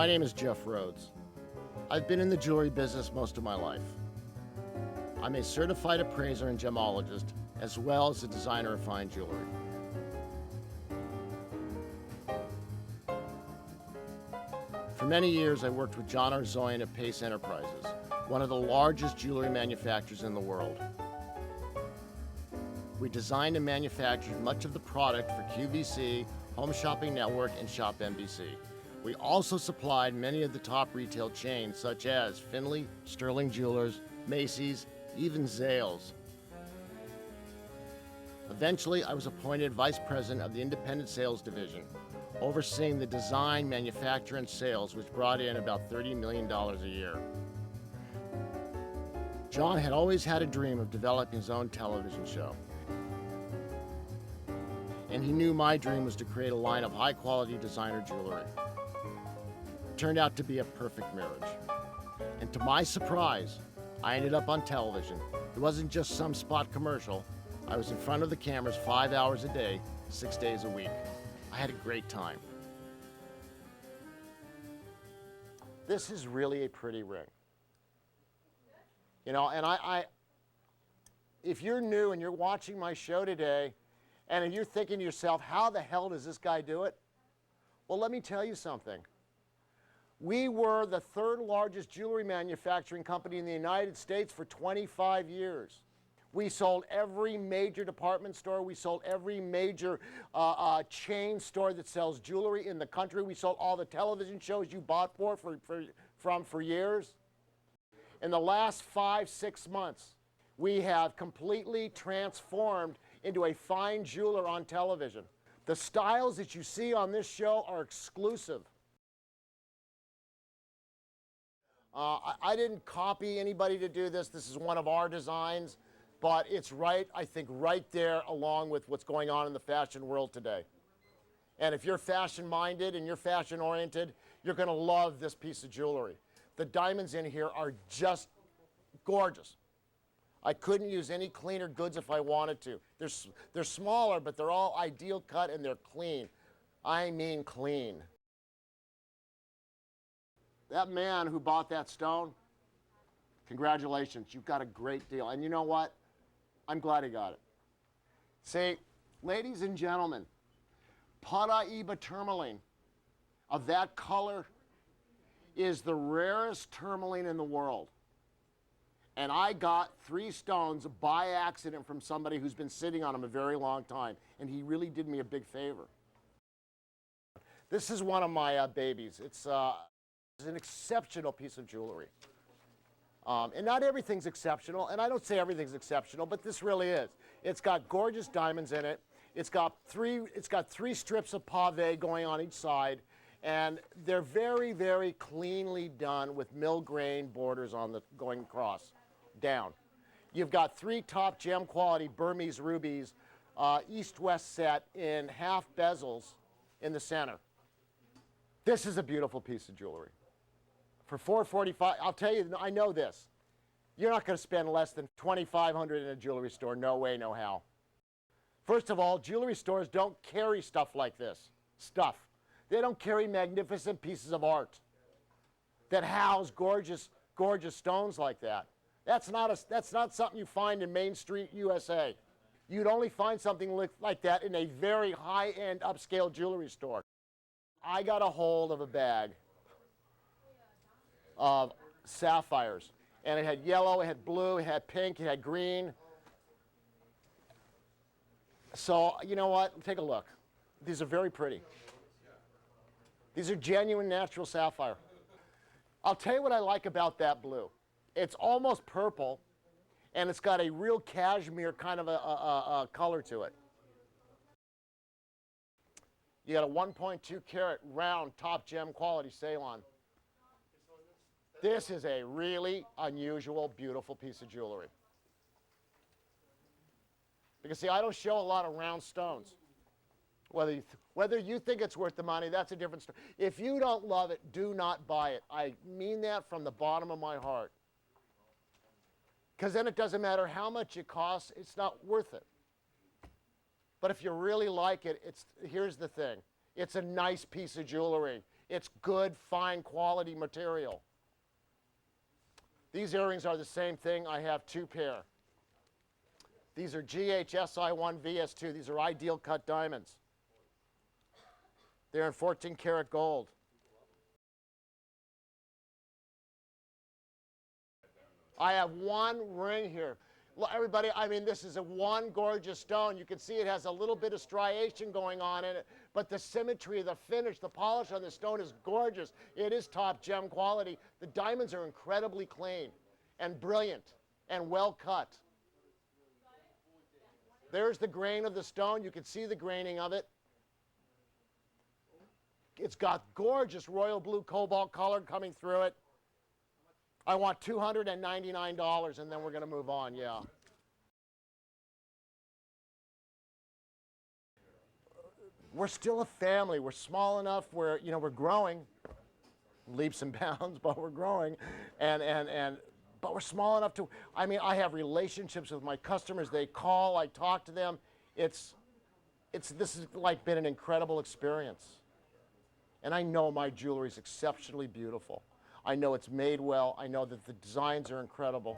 My name is Jeff Rhodes. I've been in the jewelry business most of my life. I'm a certified appraiser and gemologist, as well as a designer of fine jewelry. For many years, I worked with John Arzoyan at Pace Enterprises, one of the largest jewelry manufacturers in the world. We designed and manufactured much of the product for QVC, Home Shopping Network, and Shop NBC. We also supplied many of the top retail chains such as Finley, Sterling Jewelers, Macy's, even Zales. Eventually, I was appointed Vice President of the Independent Sales Division, overseeing the design, manufacture, and sales, which brought in about $30 million a year. John had always had a dream of developing his own television show. And he knew my dream was to create a line of high-quality designer jewelry. It turned out to be a perfect marriage. And to my surprise, I ended up on television. It wasn't just some spot commercial. I was in front of the cameras 5 hours a day, 6 days a week. I had a great time. This is really a pretty ring. You know, and if you're new and you're watching my show today, and you're thinking to yourself, how the hell does this guy do it? Well, let me tell you something. We were the third largest jewelry manufacturing company in the United States for 25 years. We sold every major department store. We sold every major chain store that sells jewelry in the country. We sold all the television shows you bought for years. In the last 5-6 months, we have completely transformed into a fine jeweler on television. The styles that you see on this show are exclusive. I didn't copy anybody to do this. This is one of our designs, but it's right, I think, right there along with what's going on in the fashion world today. And if you're fashion-minded and you're fashion-oriented, you're gonna love this piece of jewelry. The diamonds in here are just gorgeous. I couldn't use any cleaner goods if I wanted to. They're smaller, but they're all ideal cut and they're clean. I mean clean. That man who bought that stone, congratulations, you've got a great deal. And you know what? I'm glad he got it. See, ladies and gentlemen, Paraiba tourmaline of that color is the rarest tourmaline in the world. And I got 3 stones by accident from somebody who's been sitting on them a very long time. And he really did me a big favor. This is one of my babies. It's an exceptional piece of jewelry. And not everything's exceptional, and I don't say everything's exceptional, but this really is. It's got gorgeous diamonds in it. It's got three strips of pave going on each side, and they're very, very cleanly done with mill grain borders on the going across, down. You've got 3 top gem quality Burmese rubies, east-west set in half bezels in the center. This is a beautiful piece of jewelry. For $445, I'll tell you, I know this. You're not going to spend less than $2,500 in a jewelry store. No way, no how. First of all, jewelry stores don't carry stuff like this. Stuff. They don't carry magnificent pieces of art that house gorgeous, gorgeous stones like that. That's not something you find in Main Street, USA. You'd only find something like that in a very high-end, upscale jewelry store. I got a hold of a bag of sapphires, and it had yellow, it had blue, it had pink, it had green. So, you know what? Take a look. These are very pretty. These are genuine natural sapphire. I'll tell you what I like about that blue. It's almost purple, and it's got a real cashmere kind of a color to it. You got a 1.2 carat round top gem quality Ceylon. This is a really unusual, beautiful piece of jewelry. Because see, I don't show a lot of round stones. Whether you think it's worth the money, that's a different story. If you don't love it, do not buy it. I mean that from the bottom of my heart. Because then it doesn't matter how much it costs, it's not worth it. But if you really like it, here's the thing. It's a nice piece of jewelry. It's good, fine quality material. These earrings are the same thing. I have 2 pair. These are GHSI1 VS2. These are ideal cut diamonds. They're in 14 karat gold. I have 1 ring here. Look, everybody, I mean, this is a 1 gorgeous stone. You can see it has a little bit of striation going on in it, but the symmetry, the finish, the polish on the stone is gorgeous. It is top gem quality. The diamonds are incredibly clean and brilliant and well cut. There's the grain of the stone. You can see the graining of it. It's got gorgeous royal blue cobalt color coming through it. I want $299, and then we're going to move on, yeah. We're still a family. We're small enough where, you know, we're growing, leaps and bounds, but we're growing. But we're small enough to, I mean, I have relationships with my customers. They call, I talk to them. This has like been an incredible experience. And I know my jewelry is exceptionally beautiful. I know it's made well. I know that the designs are incredible.